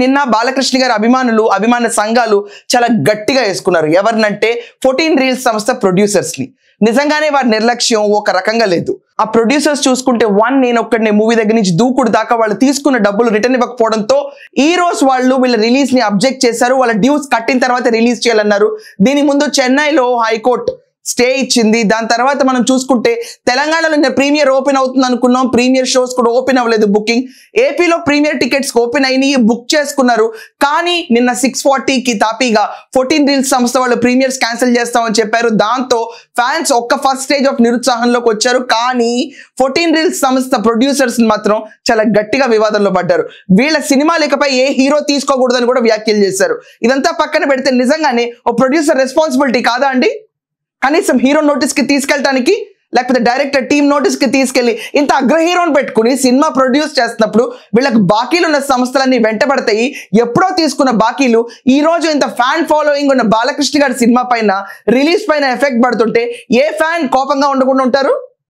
నిన్న బాలకృష్ణ గారి అభిమాన సంఘాలు చాలా గట్టిగా వేసుకున్నారు. ఎవరినంటే 14 రీల్స్ సంస్థ ప్రొడ్యూసర్స్ ని. నిజంగానే వారి నిర్లక్ష్యం ఒక రకంగా లేదు. ఆ ప్రొడ్యూసర్స్ చూసుకుంటే నేను ఒక్కడిని మూవీ దగ్గర నుంచి దూకుడు దాకా వాళ్ళు తీసుకున్న డబ్బులు రిటర్న్ ఇవ్వకపోవడంతో ఈ రోజు వాళ్ళు వీళ్ళ రిలీజ్ ని అబ్జెక్ట్ చేశారు. వాళ్ళ డ్యూస్ కట్టిన తర్వాత రిలీజ్ చేయాలన్నారు. దీని ముందు చెన్నైలో హైకోర్టు స్టే ఇచ్చింది. దాని తర్వాత మనం చూసుకుంటే తెలంగాణలో నిన్న ప్రీమియర్ ఓపెన్ అవుతుంది అనుకున్నాం. ప్రీమియర్ షోస్ కూడా ఓపెన్ అవ్వలేదు బుకింగ్. ఏపీలో ప్రీమియర్ టికెట్స్ ఓపెన్ అయినాయి, బుక్ చేసుకున్నారు. కానీ నిన్న 640కి తాపీగా 14 రీల్స్ సంస్థ వాళ్ళు ప్రీమియర్స్ క్యాన్సిల్ చేస్తామని చెప్పారు. దాంతో ఫ్యాన్స్ ఫస్ట్ స్టేజ్ ఆఫ్ నిరుత్సాహంలోకి వచ్చారు. కానీ 14 రీల్స్ సంస్థ ప్రొడ్యూసర్స్ మాత్రం చాలా గట్టిగా వివాదంలో పడ్డారు. వీళ్ళ సినిమాలు ఇకపై ఏ హీరో తీసుకోకూడదని కూడా వ్యాఖ్యలు చేశారు. ఇదంతా పక్కన పెడితే నిజంగానే ఓ ప్రొడ్యూసర్ రెస్పాన్సిబిలిటీ కాదా అండి? కనీసం హీరో నోటీస్ కి తీసుకెళ్ళటానికి, లేకపోతే డైరెక్టర్ టీమ్ నోటీస్ కి తీసుకెళ్లి ఇంత అగ్ర హీరోని పెట్టుకుని సినిమా ప్రొడ్యూస్ చేస్తున్నప్పుడు వీళ్ళకి బాకీలు ఉన్న సంస్థలన్నీ వెంటబడతాయి. ఎప్పుడో తీసుకున్న బాకీలు ఈ రోజు ఇంత ఫ్యాన్ ఫాలోయింగ్ ఉన్న బాలకృష్ణ గారి సినిమా పైన, రిలీజ్ పైన ఎఫెక్ట్ పడుతుంటే ఏ ఫ్యాన్ కోపంగా ఉండకుండా ఉంటారు?